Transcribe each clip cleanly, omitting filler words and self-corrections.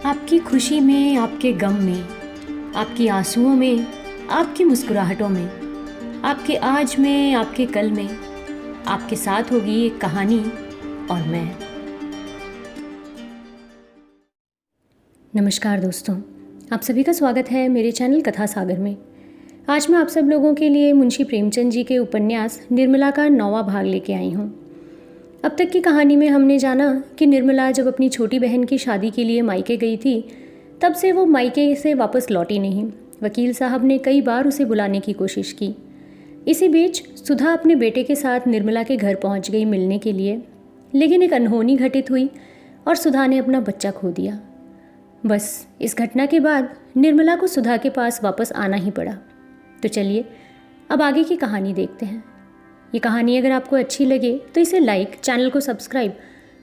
आपकी खुशी में, आपके गम में, आपकी आंसुओं में, आपकी मुस्कुराहटों में, आपके आज में, आपके कल में, आपके साथ होगी एक कहानी और मैं। नमस्कार दोस्तों, आप सभी का स्वागत है मेरे चैनल कथा सागर में। आज मैं आप सब लोगों के लिए मुंशी प्रेमचंद जी के उपन्यास निर्मला का 9वां भाग लेके आई हूँ। अब तक की कहानी में हमने जाना कि निर्मला जब अपनी छोटी बहन की शादी के लिए मायके गई थी, तब से वो मायके से वापस लौटी नहीं। वकील साहब ने कई बार उसे बुलाने की कोशिश की। इसी बीच सुधा अपने बेटे के साथ निर्मला के घर पहुंच गई मिलने के लिए, लेकिन एक अनहोनी घटित हुई और सुधा ने अपना बच्चा खो दिया। बस इस घटना के बाद निर्मला को सुधा के पास वापस आना ही पड़ा। तो चलिए अब आगे की कहानी देखते हैं। ये कहानी अगर आपको अच्छी लगे तो इसे लाइक, चैनल को सब्सक्राइब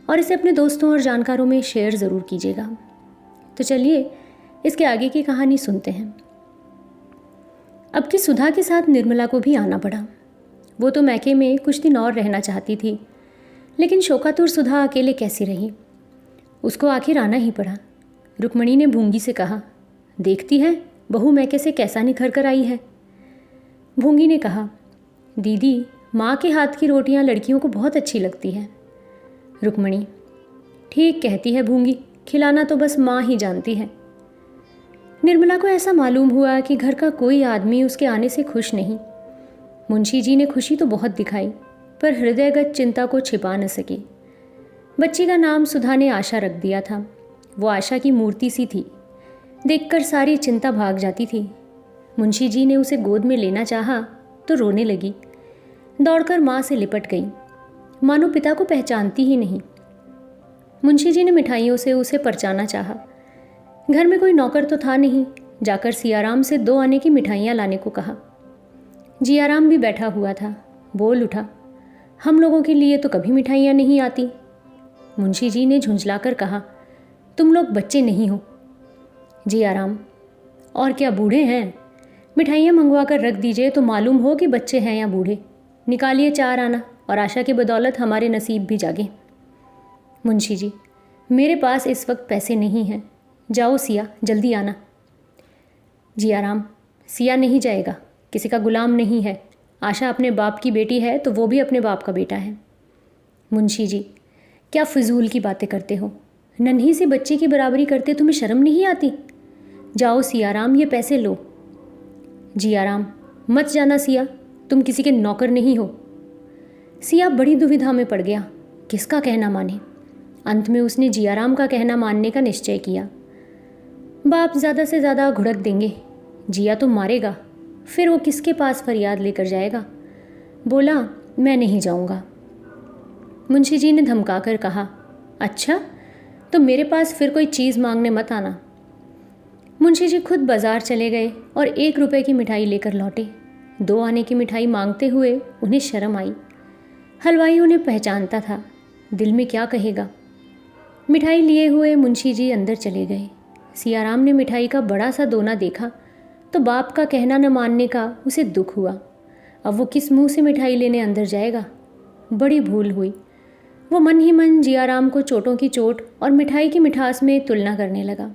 और इसे अपने दोस्तों और जानकारों में शेयर ज़रूर कीजिएगा। तो चलिए इसके आगे की कहानी सुनते हैं। अब की सुधा के साथ निर्मला को भी आना पड़ा। वो तो मैके में कुछ दिन और रहना चाहती थी, लेकिन शोकातुर सुधा अकेले कैसी रही। उसको आखिर आना ही पड़ा। रुक्मणी ने भूंगी से कहा, देखती है बहू मैके से कैसा निखर कर आई है। भूंगी ने कहा, दीदी माँ के हाथ की रोटियां लड़कियों को बहुत अच्छी लगती है। रुक्मणी, ठीक कहती है भूंगी, खिलाना तो बस माँ ही जानती है। निर्मला को ऐसा मालूम हुआ कि घर का कोई आदमी उसके आने से खुश नहीं। मुंशी जी ने खुशी तो बहुत दिखाई, पर हृदयगत चिंता को छिपा न सकी। बच्ची का नाम सुधा ने आशा रख दिया था। वो आशा की मूर्ति सी थी, देखकर सारी चिंता भाग जाती थी। मुंशी जी ने उसे गोद में लेना चाहा तो रोने लगी। दौड़कर माँ से लिपट गई, मानो पिता को पहचानती ही नहीं। मुंशी जी ने मिठाइयों से उसे परचाना चाहा। घर में कोई नौकर तो था नहीं। जाकर सियाराम से 2 आने की मिठाइयाँ लाने को कहा। जियाराम भी बैठा हुआ था। बोल उठा, हम लोगों के लिए तो कभी मिठाइयाँ नहीं आती। मुंशी जी ने झुंझलाकर कहा, तुम लोग बच्चे नहीं हो। जियाराम, और क्या बूढ़े हैं? मिठाइयाँ मंगवा कर रख दीजिए तो मालूम हो कि बच्चे हैं या बूढ़े। निकालिए 4 आना और आशा की बदौलत हमारे नसीब भी जागे। मुंशी जी, मेरे पास इस वक्त पैसे नहीं हैं। जाओ सिया, जल्दी आना। जियाराम, सिया नहीं जाएगा, किसी का गुलाम नहीं है। आशा अपने बाप की बेटी है तो वो भी अपने बाप का बेटा है। मुंशी जी, क्या फिजूल की बातें करते हो? नन्ही सी बच्ची की बराबरी करते तुम्हें शर्म नहीं आती? जाओ सियाराम, ये पैसे लो। जियाराम, मत जाना सिया, तुम किसी के नौकर नहीं हो। सिया बड़ी दुविधा में पड़ गया, किसका कहना माने। अंत में उसने जियाराम का कहना मानने का निश्चय किया। बाप ज़्यादा से ज़्यादा घुड़क देंगे, जिया तो मारेगा, फिर वो किसके पास फरियाद लेकर जाएगा। बोला, मैं नहीं जाऊँगा। मुंशी जी ने धमका कर कहा, अच्छा तो मेरे पास फिर कोई चीज़ मांगने मत आना। मुंशी जी खुद बाजार चले गए और 1 रुपए की मिठाई लेकर लौटे। 2 आने की मिठाई मांगते हुए उन्हें शर्म आई। हलवाई उन्हें पहचानता था, दिल में क्या कहेगा। मिठाई लिए हुए मुंशी जी अंदर चले गए। सियाराम ने मिठाई का बड़ा सा दोना देखा तो बाप का कहना न मानने का उसे दुख हुआ। अब वो किस मुंह से मिठाई लेने अंदर जाएगा। बड़ी भूल हुई। वो मन ही मन जियाराम को चोटों की चोट और मिठाई की मिठास में तुलना करने लगा।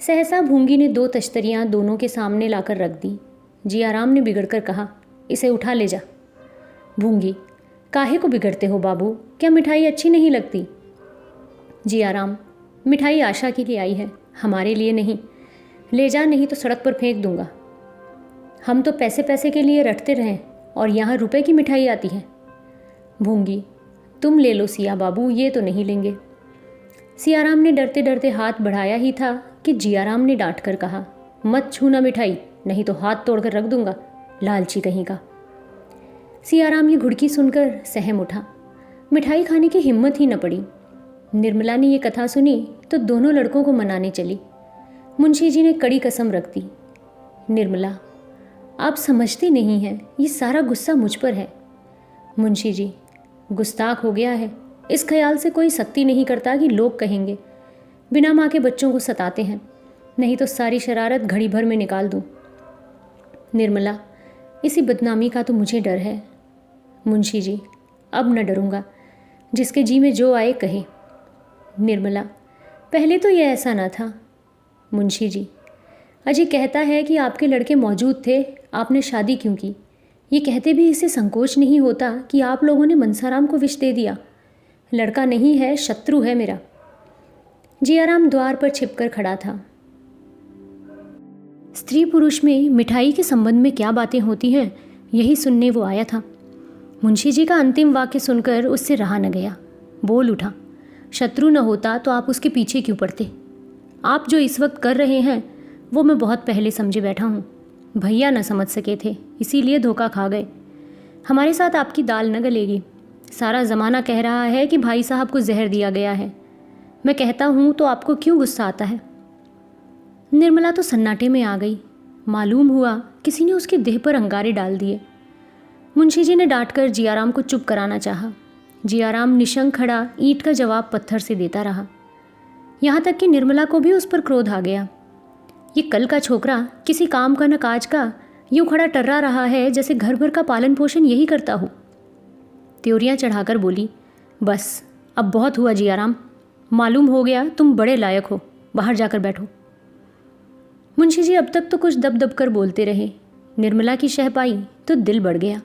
सहसा भूंगी ने 2 तश्तरियाँ दोनों के सामने लाकर रख दी। जियाराम ने बिगड़कर कहा, इसे उठा ले जा। भूंगी, काहे को बिगड़ते हो बाबू, क्या मिठाई अच्छी नहीं लगती? जियाराम, मिठाई आशा के लिए आई है, हमारे लिए नहीं। ले जा, नहीं तो सड़क पर फेंक दूंगा। हम तो पैसे पैसे के लिए रटते रहें और यहाँ रुपए की मिठाई आती है। भूंगी, तुम ले लो सिया बाबू, ये तो नहीं लेंगे। सियाराम ने डरते डरते हाथ बढ़ाया ही था कि जियाराम ने डांट कर कहा, मत छूना मिठाई, नहीं तो हाथ तोड़कर रख दूंगा, लालची कहीं का। सियाराम ये घुड़की सुनकर सहम उठा। मिठाई खाने की हिम्मत ही न पड़ी। निर्मला ने ये कथा सुनी तो दोनों लड़कों को मनाने चली। मुंशी जी ने कड़ी कसम रख दी, निर्मला आप समझती नहीं हैं, ये सारा गुस्सा मुझ पर है। मुंशी जी, गुस्ताख हो गया है, इस ख्याल से कोई सख्ती नहीं करता कि लोग कहेंगे बिना माँ के बच्चों को सताते हैं, नहीं तो सारी शरारत घड़ी भर में निकाल दूँ। निर्मला, इसी बदनामी का तो मुझे डर है। मुंशी जी, अब न डरूंगा, जिसके जी में जो आए कहे। निर्मला, पहले तो यह ऐसा ना था। मुंशी जी, अजय कहता है कि आपके लड़के मौजूद थे, आपने शादी क्यों की? ये कहते भी इसे संकोच नहीं होता कि आप लोगों ने मनसाराम को विष दे दिया। लड़का नहीं है, शत्रु है मेरा। जियाराम द्वार पर छिपकर खड़ा था। स्त्री पुरुष में मिठाई के संबंध में क्या बातें होती हैं, यही सुनने वो आया था। मुंशी जी का अंतिम वाक्य सुनकर उससे रहा न गया। बोल उठा, शत्रु न होता तो आप उसके पीछे क्यों पड़ते? आप जो इस वक्त कर रहे हैं वो मैं बहुत पहले समझे बैठा हूँ। भैया न समझ सके थे, इसीलिए धोखा खा गए। हमारे साथ आपकी दाल न गलेगी। सारा ज़माना कह रहा है कि भाई साहब को जहर दिया गया है। मैं कहता हूँ तो आपको क्यों गुस्सा आता है? निर्मला तो सन्नाटे में आ गई। मालूम हुआ किसी ने उसके देह पर अंगारे डाल दिए। मुंशी जी ने डांटकर जियाराम को चुप कराना चाहा। जियाराम निशंक खड़ा ईंट का जवाब पत्थर से देता रहा। यहाँ तक कि निर्मला को भी उस पर क्रोध आ गया। ये कल का छोकरा किसी काम का न काज का यूँ खड़ा टर्रा रहा है जैसे घर भर का पालन पोषण यही करता हो। त्योरियाँ चढ़ाकर बोली, बस अब बहुत हुआ जियाराम, मालूम हो गया तुम बड़े लायक हो, बाहर जाकर बैठो। मुंशी जी अब तक तो कुछ दब दब कर बोलते रहे। निर्मला की शह पाई तो दिल बढ़ गया।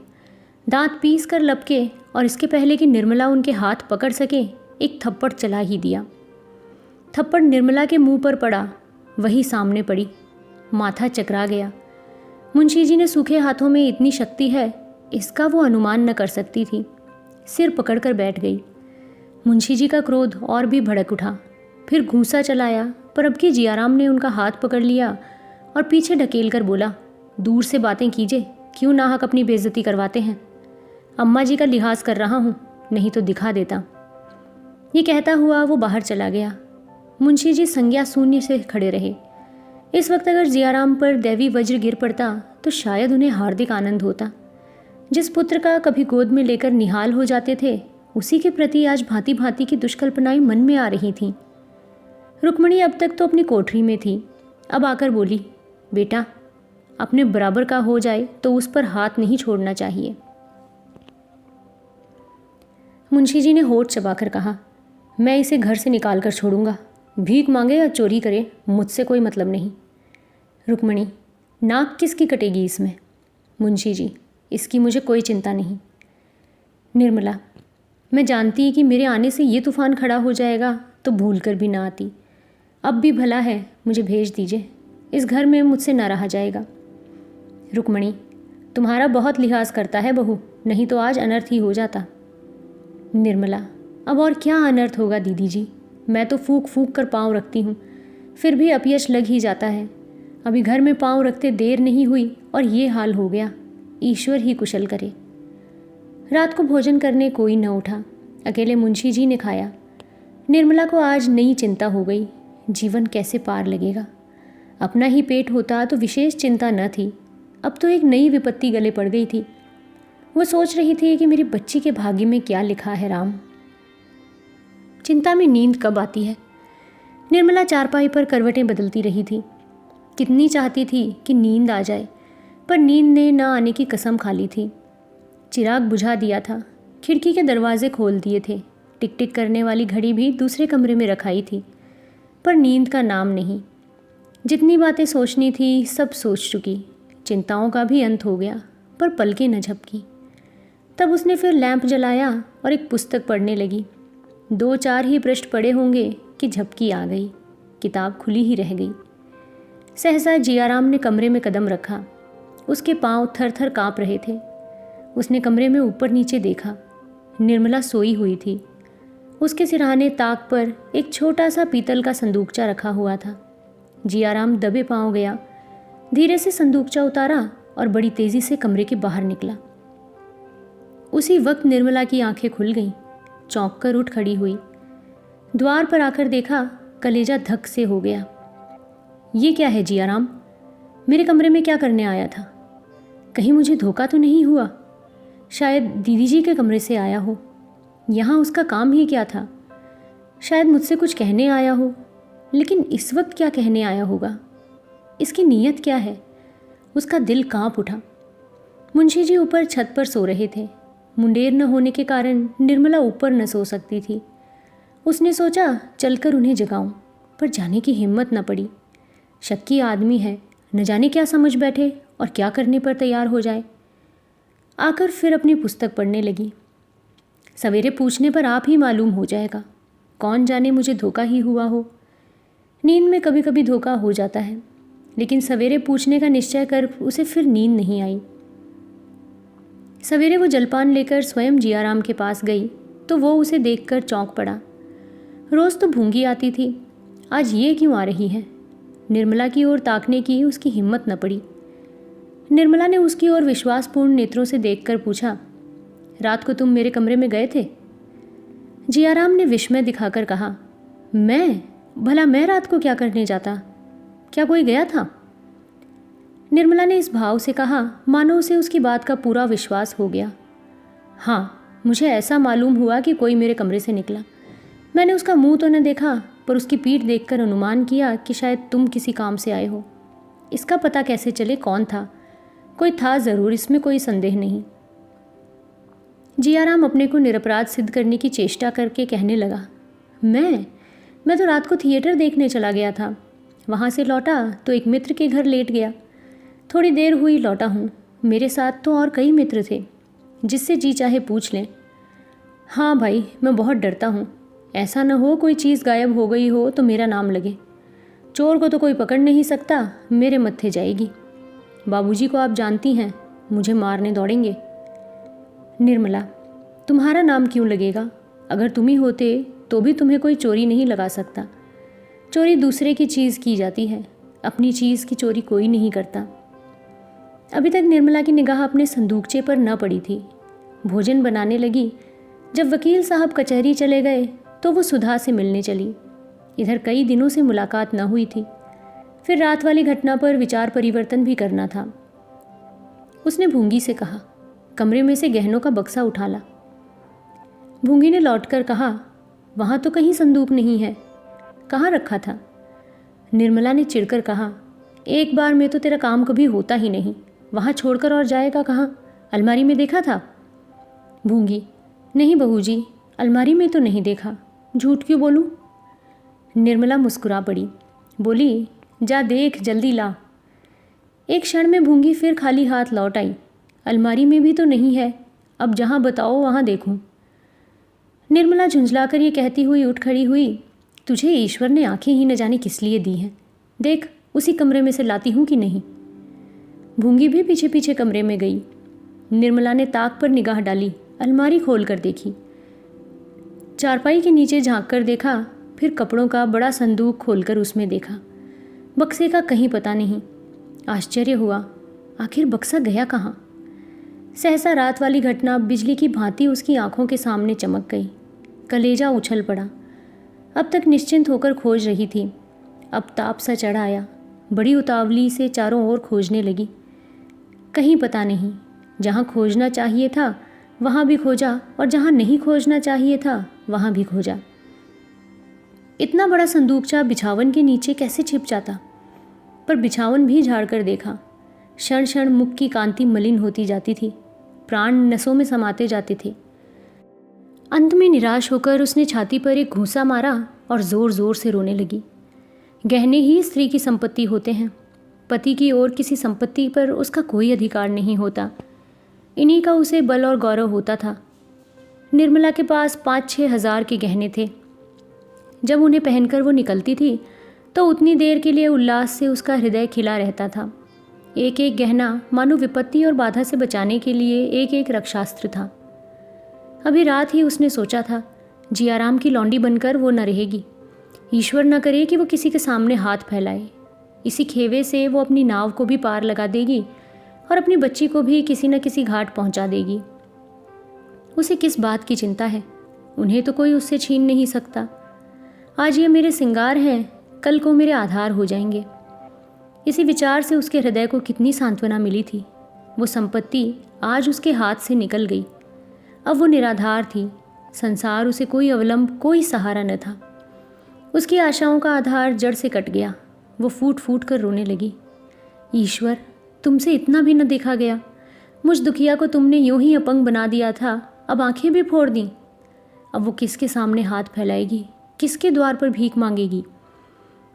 दांत पीस कर लपके और इसके पहले कि निर्मला उनके हाथ पकड़ सके एक थप्पड़ चला ही दिया। थप्पड़ निर्मला के मुंह पर पड़ा, वही सामने पड़ी। माथा चकरा गया। मुंशी जी ने सूखे हाथों में इतनी शक्ति है इसका वो अनुमान न कर सकती थी। सिर पकड़कर बैठ गई। मुंशी जी का क्रोध और भी भड़क उठा। फिर घूंसा चलाया, पर अब की जियाराम ने उनका हाथ पकड़ लिया और पीछे ढकेल कर बोला, दूर से बातें कीजिए, क्यों नाहक अपनी बेइज्जती करवाते हैं? अम्मा जी का लिहाज कर रहा हूँ, नहीं तो दिखा देता। ये कहता हुआ वो बाहर चला गया। मुंशी जी संज्ञा शून्य से खड़े रहे। इस वक्त अगर जियाराम पर दैवी वज्र गिर पड़ता तो शायद उन्हें हार्दिक आनंद होता। जिस पुत्र का कभी गोद में लेकर निहाल हो जाते थे, उसी के प्रति आज भांति भांति की दुष्कल्पनाएं मन में आ रही थीं। रुक्मणी अब तक तो अपनी कोठरी में थी। अब आकर बोली, बेटा, अपने बराबर का हो जाए तो उस पर हाथ नहीं छोड़ना चाहिए। मुंशी जी ने होठ चबाकर कहा, मैं इसे घर से निकाल कर छोड़ूंगा। भीख मांगे या चोरी करे, मुझसे कोई मतलब नहीं। रुक्मणी, नाक किसकी कटेगी इसमें? मुंशी जी, इसकी मुझे कोई चिंता नहीं। निर्मला, मैं जानती कि मेरे आने से ये तूफान खड़ा हो जाएगा तो भूल कर भी ना आती। अब भी भला है, मुझे भेज दीजिए, इस घर में मुझसे ना रहा जाएगा। रुक्मणी, तुम्हारा बहुत लिहाज करता है बहू, नहीं तो आज अनर्थ ही हो जाता। निर्मला, अब और क्या अनर्थ होगा दीदी जी, मैं तो फूंक फूंक कर पाँव रखती हूँ, फिर भी अपयश लग ही जाता है। अभी घर में पाँव रखते देर नहीं हुई और ये हाल हो गया। ईश्वर ही कुशल करे। रात को भोजन करने कोई न उठा। अकेले मुंशी जी ने खाया। निर्मला को आज नई चिंता हो गई, जीवन कैसे पार लगेगा। अपना ही पेट होता तो विशेष चिंता न थी, अब तो एक नई विपत्ति गले पड़ गई थी। वो सोच रही थी कि मेरी बच्ची के भाग्य में क्या लिखा है राम। चिंता में नींद कब आती है। निर्मला चारपाई पर करवटें बदलती रही थी। कितनी चाहती थी कि नींद आ जाए, पर नींद ने न आने की कसम खा ली थी। चिराग बुझा दिया था, खिड़की के दरवाजे खोल दिए थे, टिक टिक करने वाली घड़ी भी दूसरे कमरे में रखाई थी, पर नींद का नाम नहीं। जितनी बातें सोचनी थी सब सोच चुकी। चिंताओं का भी अंत हो गया, पर पलकें न झपकी। तब उसने फिर लैंप जलाया और एक पुस्तक पढ़ने लगी। 2-4 ही पृष्ठ पढ़े होंगे कि झपकी आ गई, किताब खुली ही रह गई। सहसा जियाराम ने कमरे में कदम रखा। उसके पांव थर थर काँप रहे थे। उसने कमरे में ऊपर नीचे देखा। निर्मला सोई हुई थी। उसके सिरहाने ताक पर एक छोटा सा पीतल का संदूकचा रखा हुआ था। जियाराम दबे पांव गया, धीरे से संदूकचा उतारा और बड़ी तेजी से कमरे के बाहर निकला। उसी वक्त निर्मला की आंखें खुल गईं, चौंक कर उठ खड़ी हुई। द्वार पर आकर देखा, कलेजा धक से हो गया। ये क्या है जियाराम, मेरे कमरे में क्या करने आया था? कहीं मुझे धोखा तो नहीं हुआ? शायद दीदी जी के कमरे से आया हो। यहाँ उसका काम ही क्या था? शायद मुझसे कुछ कहने आया हो, लेकिन इस वक्त क्या कहने आया होगा? इसकी नीयत क्या है? उसका दिल कांप उठा। मुंशी जी ऊपर छत पर सो रहे थे। मुंडेर न होने के कारण निर्मला ऊपर न सो सकती थी। उसने सोचा चलकर उन्हें जगाऊं। पर जाने की हिम्मत न पड़ी। शक्की आदमी है, न जाने क्या समझ बैठे और क्या करने पर तैयार हो जाए। आकर फिर अपनी पुस्तक पढ़ने लगी। सवेरे पूछने पर आप ही मालूम हो जाएगा, कौन जाने मुझे धोखा ही हुआ हो। नींद में कभी कभी धोखा हो जाता है, लेकिन सवेरे पूछने का निश्चय कर उसे फिर नींद नहीं आई। सवेरे वो जलपान लेकर स्वयं जियाराम के पास गई तो वो उसे देखकर चौंक पड़ा। रोज़ तो भूंगी आती थी, आज ये क्यों आ रही है। निर्मला की ओर ताकने की उसकी हिम्मत न पड़ी। निर्मला ने उसकी ओर विश्वासपूर्ण नेत्रों से देखकर पूछा, रात को तुम मेरे कमरे में गए थे? जियाराम ने विस्मय दिखाकर कहा, मैं? भला मैं रात को क्या करने जाता? क्या कोई गया था? निर्मला ने इस भाव से कहा मानो उसे उसकी बात का पूरा विश्वास हो गया। हाँ, मुझे ऐसा मालूम हुआ कि कोई मेरे कमरे से निकला। मैंने उसका मुंह तो न देखा, पर उसकी पीठ देखकर अनुमान किया कि शायद तुम किसी काम से आए हो। इसका पता कैसे चले कौन था? कोई था ज़रूर, इसमें कोई संदेह नहीं। जियाराम अपने को निरपराध सिद्ध करने की चेष्टा करके कहने लगा, मैं तो रात को थिएटर देखने चला गया था। वहाँ से लौटा तो एक मित्र के घर लेट गया। थोड़ी देर हुई लौटा हूँ। मेरे साथ तो और कई मित्र थे, जिससे जी चाहे पूछ लें। हाँ भाई, मैं बहुत डरता हूँ। ऐसा न हो कोई चीज़ गायब हो गई हो तो मेरा नाम लगे। चोर को तो कोई पकड़ नहीं सकता, मेरे मत्थे जाएगी। बाबूजी को आप जानती हैं, मुझे मारने दौड़ेंगे। निर्मला, तुम्हारा नाम क्यों लगेगा? अगर तुम ही होते तो भी तुम्हें कोई चोरी नहीं लगा सकता। चोरी दूसरे की चीज़ की जाती है, अपनी चीज़ की चोरी कोई नहीं करता। अभी तक निर्मला की निगाह अपने संदूकचे पर न पड़ी थी। भोजन बनाने लगी। जब वकील साहब कचहरी चले गए तो वो सुधा से मिलने चली। इधर कई दिनों से मुलाकात न हुई थी। फिर रात वाली घटना पर विचार परिवर्तन भी करना था। उसने भूंगी से कहा, कमरे में से गहनों का बक्सा उठा ला। भूंगी ने लौटकर कहा, वहाँ तो कहीं संदूक नहीं है, कहाँ रखा था? निर्मला ने चिढ़कर कहा, एक बार में तो तेरा काम कभी होता ही नहीं, वहाँ छोड़कर और जाएगा कहाँ? अलमारी में देखा था? भूंगी, नहीं बहू जी, अलमारी में तो नहीं देखा। झूठ क्यों बोलूं? निर्मला मुस्कुरा पड़ी, बोली, जा देख, जल्दी ला। एक क्षण में भूंगी फिर खाली हाथ लौट आई। अलमारी में भी तो नहीं है, अब जहाँ बताओ वहाँ देखूं। निर्मला झुंझलाकर ये कहती हुई उठ खड़ी हुई, तुझे ईश्वर ने आंखें ही न जाने किस लिए दी हैं। देख, उसी कमरे में से लाती हूँ कि नहीं। भूंगी भी पीछे पीछे कमरे में गई। निर्मला ने ताक पर निगाह डाली, अलमारी खोल कर देखी। चारपाई के नीचे झांक कर देखा, फिर कपड़ों का बड़ा संदूक खोलकर उसमें देखा। बक्से का कहीं पता नहीं। आश्चर्य हुआ, आखिर बक्सा गया कहाँ? सहसा रात वाली घटना बिजली की भांति उसकी आंखों के सामने चमक गई। कलेजा उछल पड़ा। अब तक निश्चिंत होकर खोज रही थी, अब ताप सा चढ़ आया। बड़ी उतावली से चारों ओर खोजने लगी। कहीं पता नहीं। जहाँ खोजना चाहिए था वहाँ भी खोजा, और जहाँ नहीं खोजना चाहिए था वहाँ भी खोजा। इतना बड़ा संदूकचा बिछावन के नीचे कैसे छिप जाता? पर बिछावन भी झाड़ कर देखा। क्षण क्षण मुख की कांति मलिन होती जाती थी, प्राण नसों में समाते जाते थे। अंत में निराश होकर उसने छाती पर एक घूंसा मारा और जोर जोर से रोने लगी। गहने ही स्त्री की संपत्ति होते हैं, पति की ओर किसी संपत्ति पर उसका कोई अधिकार नहीं होता। इन्हीं का उसे बल और गौरव होता था। निर्मला के पास 5-6 हज़ार के गहने थे। जब उन्हें पहनकर वो निकलती थी तो उतनी देर के लिए उल्लास से उसका हृदय खिला रहता था। एक एक गहना मानो विपत्ति और बाधा से बचाने के लिए एक एक रक्षास्त्र था। अभी रात ही उसने सोचा था, जियाराम की लौंडी बनकर वो न रहेगी। ईश्वर न करे कि वो किसी के सामने हाथ फैलाए। इसी खेवे से वो अपनी नाव को भी पार लगा देगी और अपनी बच्ची को भी किसी न किसी घाट पहुंचा देगी। उसे किस बात की चिंता है? उन्हें तो कोई उससे छीन नहीं सकता। आज ये मेरे सिंगार हैं, कल को मेरे आधार हो जाएंगे। इसी विचार से उसके हृदय को कितनी सांत्वना मिली थी। वो संपत्ति आज उसके हाथ से निकल गई। अब वो निराधार थी। संसार उसे कोई अवलंब, कोई सहारा न था। उसकी आशाओं का आधार जड़ से कट गया। वो फूट फूट कर रोने लगी। ईश्वर, तुमसे इतना भी न देखा गया। मुझ दुखिया को तुमने यूं ही अपंग बना दिया था, अब आंखें भी फोड़ दी। अब वो किसके सामने हाथ फैलाएगी, किसके द्वार पर भीख मांगेगी?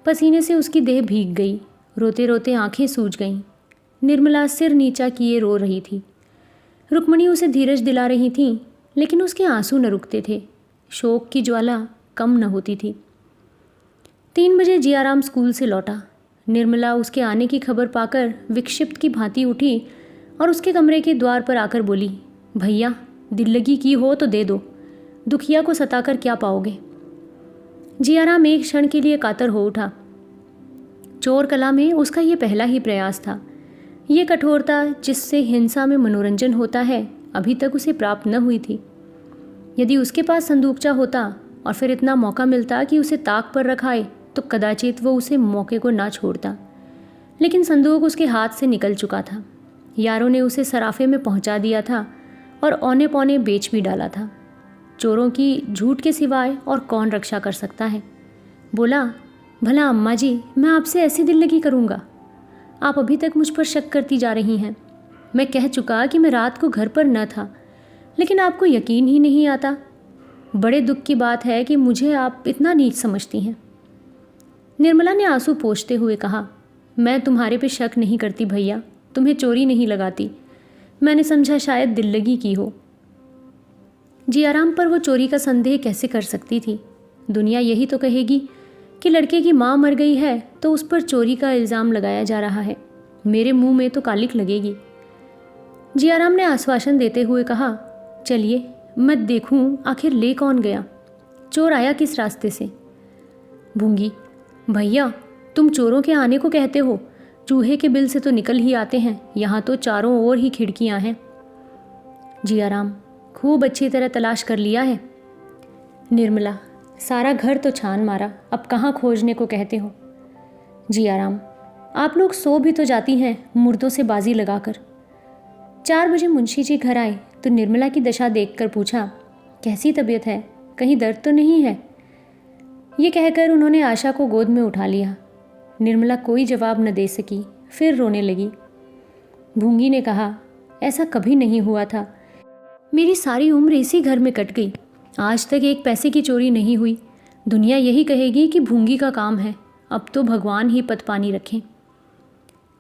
पसीने से उसकी देह भीग गई। रोते रोते आंखें सूज गईं। निर्मला सिर नीचा किए रो रही थी। रुक्मणी उसे धीरज दिला रही थीं, लेकिन उसके आंसू न रुकते थे। शोक की ज्वाला कम न होती थी। 3 बजे जियाराम स्कूल से लौटा। निर्मला उसके आने की खबर पाकर विक्षिप्त की भांति उठी और उसके कमरे के द्वार पर आकर बोली, भैया, दिल लगी की हो तो दे दो, दुखिया को सताकर क्या पाओगे। जियाराम एक क्षण के लिए कातर हो उठा। चोर कला में उसका ये पहला ही प्रयास था। ये कठोरता जिससे हिंसा में मनोरंजन होता है, अभी तक उसे प्राप्त न हुई थी। यदि उसके पास संदूकचा होता और फिर इतना मौका मिलता कि उसे ताक पर रखाए, तो कदाचित वो उसे मौके को ना छोड़ता। लेकिन संदूक उसके हाथ से निकल चुका था। यारों ने उसे सराफे में पहुंचा दिया था और औने पौने बेच भी डाला था। चोरों की झूठ के सिवाय और कौन रक्षा कर सकता है। बोला, भला अम्मा जी, मैं आपसे ऐसी दिल लगी करूँगा? आप अभी तक मुझ पर शक करती जा रही हैं। मैं कह चुका कि मैं रात को घर पर न था, लेकिन आपको यकीन ही नहीं आता। बड़े दुख की बात है कि मुझे आप इतना नीच समझती हैं। निर्मला ने आंसू पोंछते हुए कहा, मैं तुम्हारे पे शक नहीं करती भैया, तुम्हें चोरी नहीं लगाती। मैंने समझा शायद दिल लगी की हो। जियाराम पर वो चोरी का संदेह कैसे कर सकती थी। दुनिया यही तो कहेगी कि लड़के की माँ मर गई है तो उस पर चोरी का इल्ज़ाम लगाया जा रहा है। मेरे मुंह में तो कालिक लगेगी। जियाराम ने आश्वासन देते हुए कहा, चलिए मैं देखूं आखिर ले कौन गया, चोर आया किस रास्ते से। भूंगी, भैया, तुम चोरों के आने को कहते हो, चूहे के बिल से तो निकल ही आते हैं। यहाँ तो चारों ओर ही खिड़कियाँ हैं। जियाराम, खूब अच्छी तरह तलाश कर लिया है। निर्मला, सारा घर तो छान मारा, अब कहाँ खोजने को कहते हो। जियाराम, आप लोग सो भी तो जाती हैं मुर्दों से बाजी लगाकर। 4 बजे मुंशी जी घर आए तो निर्मला की दशा देखकर पूछा, कैसी तबीयत है, कहीं दर्द तो नहीं है। ये कहकर उन्होंने आशा को गोद में उठा लिया। निर्मला कोई जवाब न दे सकी, फिर रोने लगी। भूंगी ने कहा, ऐसा कभी नहीं हुआ था। मेरी सारी उम्र इसी घर में कट गई, आज तक एक पैसे की चोरी नहीं हुई। दुनिया यही कहेगी कि भूंगी का काम है। अब तो भगवान ही पत पानी रखें।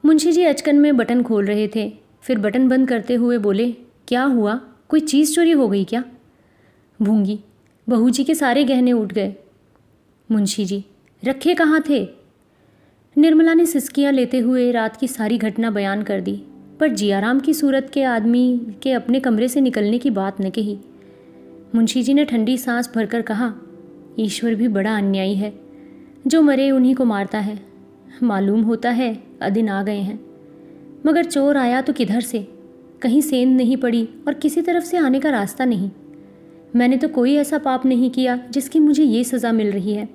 मुंशी जी अचकन में बटन खोल रहे थे, फिर बटन बंद करते हुए बोले, क्या हुआ, कोई चीज़ चोरी हो गई क्या। भूंगी, बहू जी के सारे गहने उठ गए। मुंशी जी, रखे कहाँ थे। निर्मला ने सिसकियाँ लेते हुए रात की सारी घटना बयान कर दी, पर जियाराम की सूरत के आदमी के अपने कमरे से निकलने की बात न कही। मुंशी जी ने ठंडी सांस भरकर कहा, ईश्वर भी बड़ा अन्यायी है, जो मरे उन्हीं को मारता है। मालूम होता है अदिन आ गए हैं, मगर चोर आया तो किधर से, कहीं सेंध नहीं पड़ी और किसी तरफ से आने का रास्ता नहीं। मैंने तो कोई ऐसा पाप नहीं किया जिसकी मुझे ये सज़ा मिल रही है।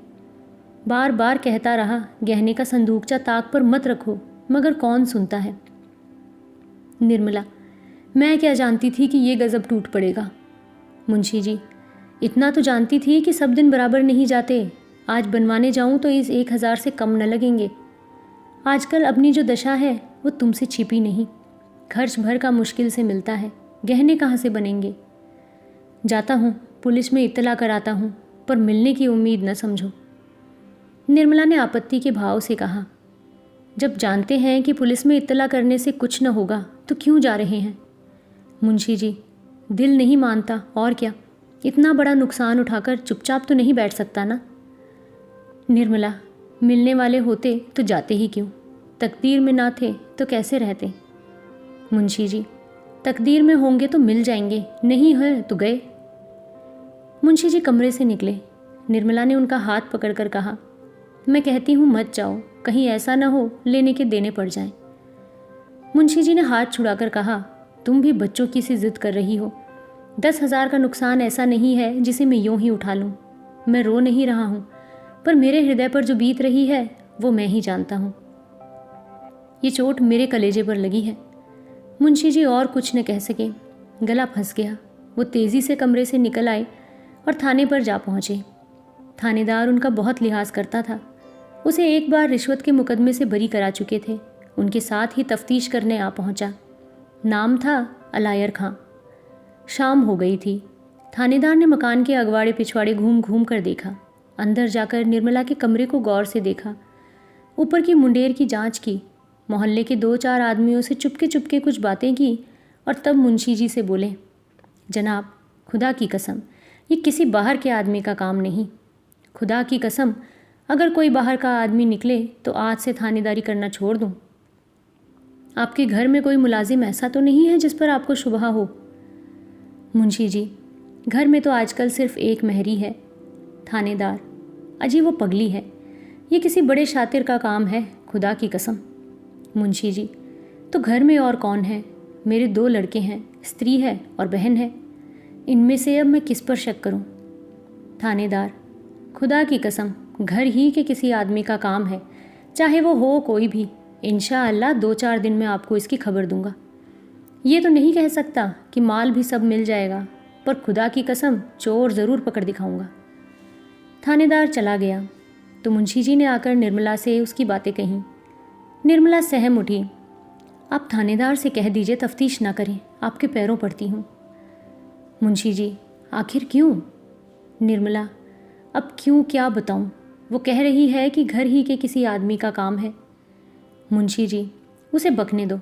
बार बार कहता रहा, गहने का संदूकचा ताक पर मत रखो, मगर कौन सुनता है। निर्मला, मैं क्या जानती थी कि ये गज़ब टूट पड़ेगा। मुंशी जी, इतना तो जानती थी कि सब दिन बराबर नहीं जाते। आज बनवाने जाऊं तो इस 1000 से कम न लगेंगे। आजकल अपनी जो दशा है वो तुमसे छिपी नहीं, खर्च भर का मुश्किल से मिलता है, गहने कहाँ से बनेंगे। जाता हूँ, पुलिस में इत्तला कराता हूँ, पर मिलने की उम्मीद न समझो। निर्मला ने आपत्ति के भाव से कहा, जब जानते हैं कि पुलिस में इत्तला करने से कुछ न होगा तो क्यों जा रहे हैं। मुंशी जी, दिल नहीं मानता और क्या, इतना बड़ा नुकसान उठाकर चुपचाप तो नहीं बैठ सकता ना। निर्मला, मिलने वाले होते तो जाते ही क्यों, तकदीर में ना थे तो कैसे रहते। मुंशी जी, तकदीर में होंगे तो मिल जाएंगे, नहीं है तो गए। मुंशी जी कमरे से निकले। निर्मला ने उनका हाथ पकड़कर कहा, मैं कहती हूँ मत जाओ, कहीं ऐसा ना हो लेने के देने पड़ जाएं। मुंशी जी ने हाथ छुड़ाकर कहा, तुम भी बच्चों की सी जिद कर रही हो। 10,000 का नुकसान ऐसा नहीं है जिसे मैं यूं ही उठा लूं। मैं रो नहीं रहा हूं, पर मेरे हृदय पर जो बीत रही है वो मैं ही जानता हूं। ये चोट मेरे कलेजे पर लगी है। मुंशी जी और कुछ न कह सके, गला फंस गया। वो तेज़ी से कमरे से निकल आए और थाने पर जा पहुँचे। थानेदार उनका बहुत लिहाज करता था। उसे एक बार रिश्वत के मुकदमे से बरी करा चुके थे। उनके साथ ही तफ्तीश करने आ पहुंचा। नाम था अलायर खां। शाम हो गई थी। थानेदार ने मकान के अगवाड़े पिछवाड़े घूम घूम कर देखा। अंदर जाकर निर्मला के कमरे को गौर से देखा। ऊपर की मुंडेर की जांच की, मोहल्ले के 2-4 आदमियों से चुपके चुपके कुछ बातें की और तब मुंशी जी से बोले, जनाब, खुदा की कसम ये किसी बाहर के आदमी का काम नहीं। खुदा की कसम अगर कोई बाहर का आदमी निकले तो आज से थानेदारी करना छोड़ दूँ। आपके घर में कोई मुलाजिम ऐसा तो नहीं है जिस पर आपको शुबहा हो? मुंशी जी, घर में तो आजकल सिर्फ एक महरी है। थानेदार, अजी वो पगली है, ये किसी बड़े शातिर का काम है, खुदा की कसम। मुंशी जी, तो घर में और कौन है? मेरे 2 लड़के हैं, स्त्री है और बहन है, इनमें से अब मैं किस पर शक करूं? थानेदार, खुदा की कसम घर ही के किसी आदमी का काम है, चाहे वो हो कोई भी। इंशाअल्लाह 2-4 दिन में आपको इसकी खबर दूंगा। ये तो नहीं कह सकता कि माल भी सब मिल जाएगा, पर खुदा की कसम चोर ज़रूर पकड़ दिखाऊंगा। थानेदार चला गया तो मुंशी जी ने आकर निर्मला से उसकी बातें कहीं। निर्मला सहम उठी। आप थानेदार से कह दीजिए तफ्तीश ना करें, आपके पैरों पड़ती हूँ। मुंशी जी, आखिर क्यों? निर्मला, अब क्यों क्या बताऊँ, वो कह रही है कि घर ही के किसी आदमी का काम है। मुंशी जी, उसे बकने दो।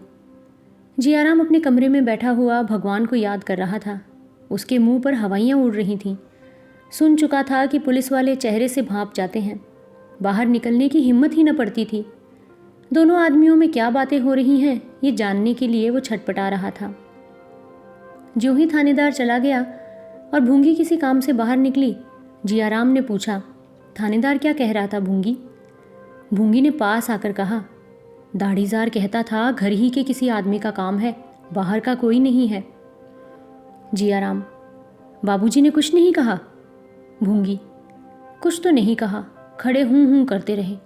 जियाराम अपने कमरे में बैठा हुआ भगवान को याद कर रहा था। उसके मुंह पर हवाइयाँ उड़ रही थीं। सुन चुका था कि पुलिस वाले चेहरे से भांप जाते हैं। बाहर निकलने की हिम्मत ही न पड़ती थी। दोनों आदमियों में क्या बातें हो रही हैं ये जानने के लिए वो छटपटा रहा था। ज्यों ही थानेदार चला गया और भूंगी किसी काम से बाहर निकली, जियाराम ने पूछा, थानेदार क्या कह रहा था भूंगी? भूंगी ने पास आकर कहा, दाढ़ीजार कहता था घर ही के किसी आदमी का काम है, बाहर का कोई नहीं है। जियाराम, बाबूजी ने कुछ नहीं कहा? भूंगी, कुछ तो नहीं कहा, खड़े हूँ करते रहे।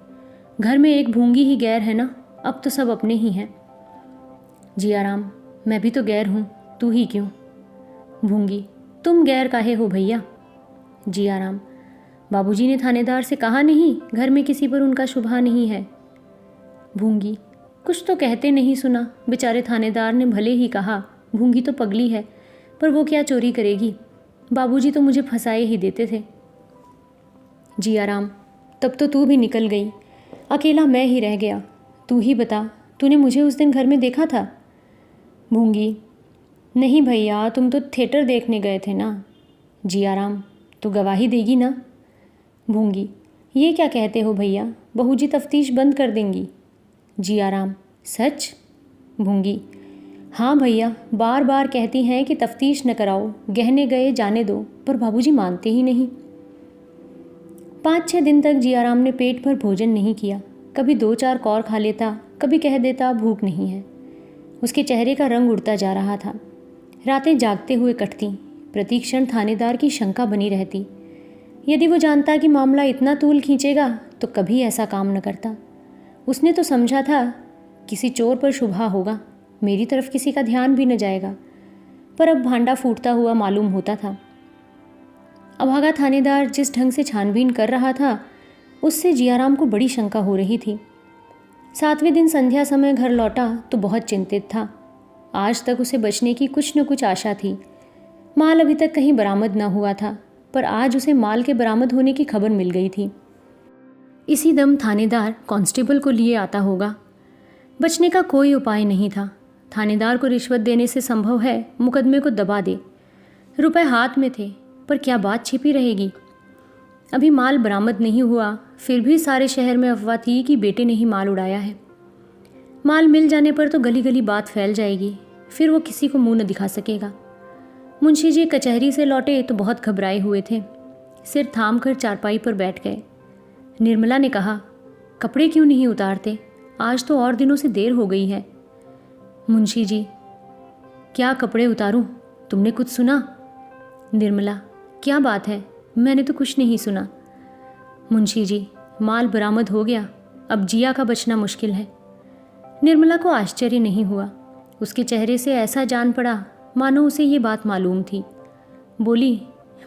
घर में एक भूंगी ही गैर है ना, अब तो सब अपने ही हैं। जियाराम, मैं भी तो गैर हूँ, तू ही क्यों? भूंगी, तुम गैर काहे हो भैया? जियाराम, बाबूजी ने थानेदार से कहा नहीं घर में किसी पर उनका शुबहा नहीं है। भूंगी, कुछ तो कहते नहीं सुना, बेचारे थानेदार ने भले ही कहा भूंगी तो पगली है, पर वो क्या चोरी करेगी, बाबूजी तो मुझे फंसाए ही देते थे। जियाराम, तब तो तू भी निकल गई, अकेला मैं ही रह गया। तू ही बता, तूने मुझे उस दिन घर में देखा था? भूंगी, नहीं भैया, तुम तो थिएटर देखने गए थे ना। जियाराम, तो गवाही देगी ना? भूंगी, ये क्या कहते हो भैया, बहू जी तफ्तीश बंद कर देंगी। जियाराम, सच? भूंगी, हाँ भैया, बार बार कहती हैं कि तफ्तीश न कराओ, गहने गए जाने दो, पर बाबूजी मानते ही नहीं। 5-6 दिन तक जियाराम ने पेट भर भोजन नहीं किया। कभी 2-4 कौर खा लेता, कभी कह देता भूख नहीं है। उसके चेहरे का रंग उड़ता जा रहा था। रातें जागते हुए कटती, प्रतिक्षण थानेदार की शंका बनी रहती। यदि वो जानता कि मामला इतना तूल खींचेगा तो कभी ऐसा काम न करता। उसने तो समझा था किसी चोर पर शुबहा होगा, मेरी तरफ किसी का ध्यान भी न जाएगा, पर अब भांडा फूटता हुआ मालूम होता था। अभागा थानेदार जिस ढंग से छानबीन कर रहा था उससे जियाराम को बड़ी शंका हो रही थी। 7वें दिन संध्या समय घर लौटा तो बहुत चिंतित था। आज तक उसे बचने की कुछ न कुछ आशा थी। माल अभी तक कहीं बरामद न हुआ था, पर आज उसे माल के बरामद होने की खबर मिल गई थी। इसी दम थानेदार कांस्टेबल को लिए आता होगा। बचने का कोई उपाय नहीं था। थानेदार को रिश्वत देने से संभव है मुकदमे को दबा दे। रुपए हाथ में थे, पर क्या बात छिपी रहेगी? अभी माल बरामद नहीं हुआ, फिर भी सारे शहर में अफवाह थी कि बेटे ने ही माल उड़ाया है। माल मिल जाने पर तो गली गली बात फैल जाएगी, फिर वो किसी को मुंह न दिखा सकेगा। मुंशी जी कचहरी से लौटे तो बहुत घबराए हुए थे। सिर थाम कर चारपाई पर बैठ गए। निर्मला ने कहा, कपड़े क्यों नहीं उतारते, आज तो और दिनों से देर हो गई है। मुंशी जी, क्या कपड़े उतारूं, तुमने कुछ सुना? निर्मला, क्या बात है, मैंने तो कुछ नहीं सुना। मुंशी जी, माल बरामद हो गया, अब जिया का बचना मुश्किल है। निर्मला को आश्चर्य नहीं हुआ। उसके चेहरे से ऐसा जान पड़ा मानो उसे ये बात मालूम थी। बोली,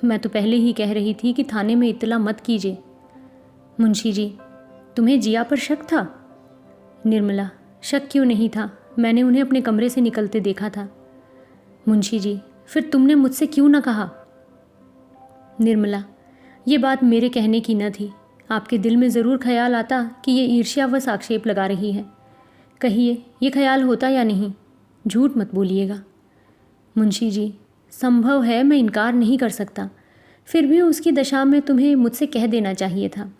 मैं तो पहले ही कह रही थी कि थाने में इत्तला मत कीजिए। मुंशी जी, तुम्हें जिया पर शक था? निर्मला, शक क्यों नहीं था, मैंने उन्हें अपने कमरे से निकलते देखा था। मुंशी जी, फिर तुमने मुझसे क्यों ना कहा? निर्मला, ये बात मेरे कहने की न थी, आपके दिल में ज़रूर ख्याल आता कि ये ईर्ष्यावश आक्षेप लगा रही है। कहिए, ये ख्याल होता या नहीं? झूठ मत बोलिएगा। मुंशी जी, संभव है, मैं इनकार नहीं कर सकता, फिर भी उसकी दशा में तुम्हें मुझसे कह देना चाहिए था।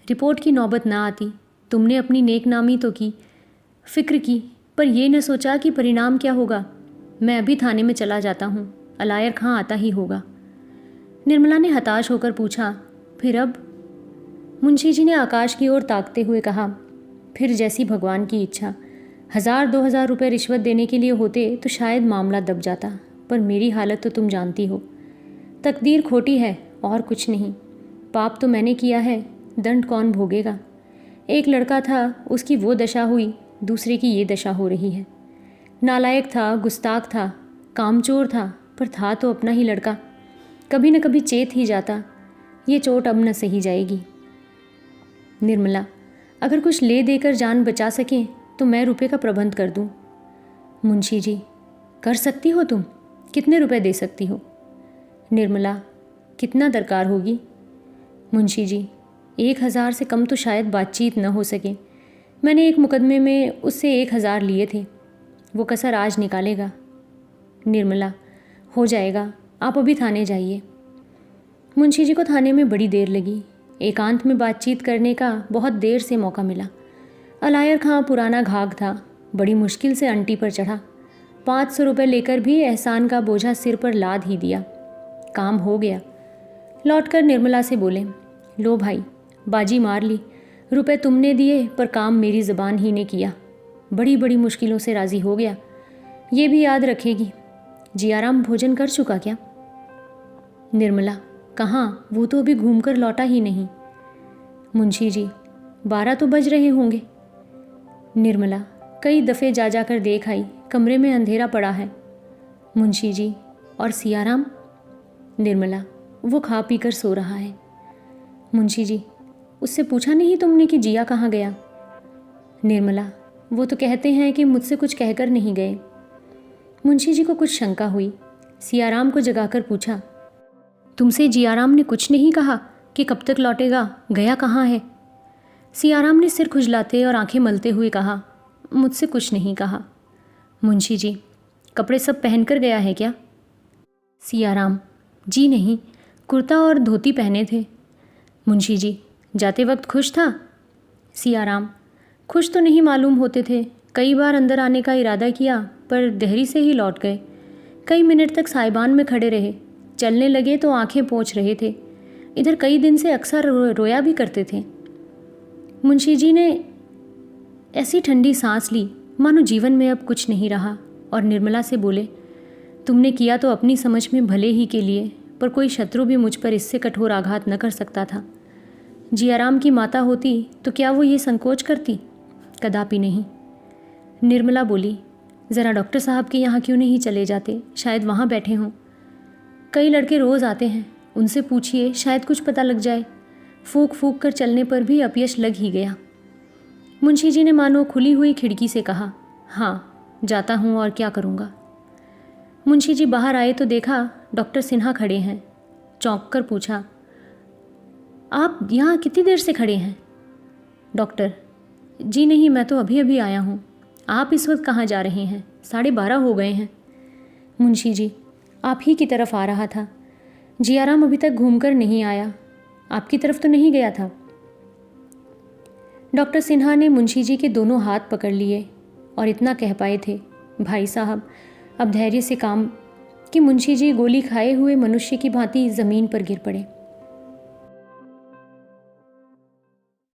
रिपोर्ट की नौबत ना आती। तुमने अपनी नेकनामी तो की, फिक्र की, पर यह न सोचा कि परिणाम क्या होगा। मैं अभी थाने में चला जाता हूँ, अलायर खां आता ही होगा। निर्मला ने हताश होकर पूछा, फिर अब? मुंशी जी ने आकाश की ओर ताकते हुए कहा, फिर जैसी भगवान की इच्छा। 1000-2000 रुपये रिश्वत देने के लिए होते तो शायद मामला दब जाता, पर मेरी हालत तो तुम जानती हो। तकदीर खोटी है और कुछ नहीं। पाप तो मैंने किया है, दंड कौन भोगेगा। एक लड़का था, उसकी वो दशा हुई, दूसरे की ये दशा हो रही है। नालायक था, गुस्ताख था, कामचोर था, पर था तो अपना ही लड़का। कभी न कभी चेत ही जाता। ये चोट अब न सही जाएगी। निर्मला, अगर कुछ ले देकर जान बचा सकें तो मैं रुपए का प्रबंध कर दूं। मुंशी जी, कर सकती हो तुम? कितने रुपए दे सकती हो? निर्मला, कितना दरकार होगी? मुंशी जी, 1000 से कम तो शायद बातचीत न हो सके। मैंने एक मुकदमे में उससे 1000 लिए थे, वो कसर आज निकालेगा। निर्मला, हो जाएगा, आप अभी थाने जाइए। मुंशी जी को थाने में बड़ी देर लगी। एकांत में बातचीत करने का बहुत देर से मौका मिला। अलायर खां पुराना घाघ था, बड़ी मुश्किल से अंटी पर चढ़ा। 500 रुपये लेकर भी एहसान का बोझा सिर पर लाद ही दिया। काम हो गया। लौटकर निर्मला से बोले, लो भाई, बाजी मार ली। रुपए तुमने दिए पर काम मेरी ज़बान ही ने किया। बड़ी बड़ी मुश्किलों से राज़ी हो गया। ये भी याद रखेगी। जियाराम भोजन कर चुका क्या? निर्मला, कहाँ, वो तो अभी घूमकर लौटा ही नहीं। मुंशी जी, 12 तो बज रहे होंगे। निर्मला, कई दफ़े जा जाकर देख आई, कमरे में अंधेरा पड़ा है। मुंशी जी, और सियाराम? निर्मला, वो खा पी कर सो रहा है। मुंशी जी, उससे पूछा नहीं तुमने कि जिया कहाँ गया? निर्मला, वो तो कहते हैं कि मुझसे कुछ कहकर नहीं गए। मुंशी जी को कुछ शंका हुई। सियाराम को जगाकर पूछा, तुमसे जियाराम ने कुछ नहीं कहा कि कब तक लौटेगा, गया कहाँ है? सियाराम ने सिर खुजलाते और आंखें मलते हुए कहा, मुझसे कुछ नहीं कहा। मुंशी जी, कपड़े सब पहनकर गया है क्या? सियाराम, जी नहीं, कुर्ता और धोती पहने थे। मुंशी जी, जाते वक्त खुश था? सियाराम, खुश तो नहीं मालूम होते थे। कई बार अंदर आने का इरादा किया पर देहरी से ही लौट गए। कई मिनट तक साइबान में खड़े रहे। चलने लगे तो आंखें पोंछ रहे थे। इधर कई दिन से अक्सर रोया भी करते थे। मुंशी जी ने ऐसी ठंडी सांस ली मानो जीवन में अब कुछ नहीं रहा और निर्मला से बोले, तुमने किया तो अपनी समझ में भले ही के लिए, पर कोई शत्रु भी मुझ पर इससे कठोर आघात न कर सकता था। जियाराम की माता होती तो क्या वो ये संकोच करती? कदापि नहीं। निर्मला बोली, ज़रा डॉक्टर साहब के यहाँ क्यों नहीं चले जाते, शायद वहाँ बैठे हों। कई लड़के रोज़ आते हैं, उनसे पूछिए, शायद कुछ पता लग जाए। फूंक फूंक कर चलने पर भी अपयश लग ही गया। मुंशी जी ने मानो खुली हुई खिड़की से कहा, हाँ जाता हूँ, और क्या करूँगा। मुंशी जी बाहर आए तो देखा डॉक्टर सिन्हा खड़े हैं। चौंक कर पूछा, आप यहाँ कितनी देर से खड़े हैं? डॉक्टर, जी नहीं, मैं तो अभी अभी आया हूँ। आप इस वक्त कहाँ जा रहे हैं? 12:30 हो गए हैं। मुंशी जी, आप ही की तरफ आ रहा था। जियाराम अभी तक घूमकर नहीं आया, आपकी तरफ तो नहीं गया था। डॉक्टर सिन्हा ने मुंशी जी के दोनों हाथ पकड़ लिए और इतना कह पाए थे, भाई साहब अब धैर्य से काम, कि मुंशी जी गोली खाए हुए मनुष्य की भांति ज़मीन पर गिर पड़े।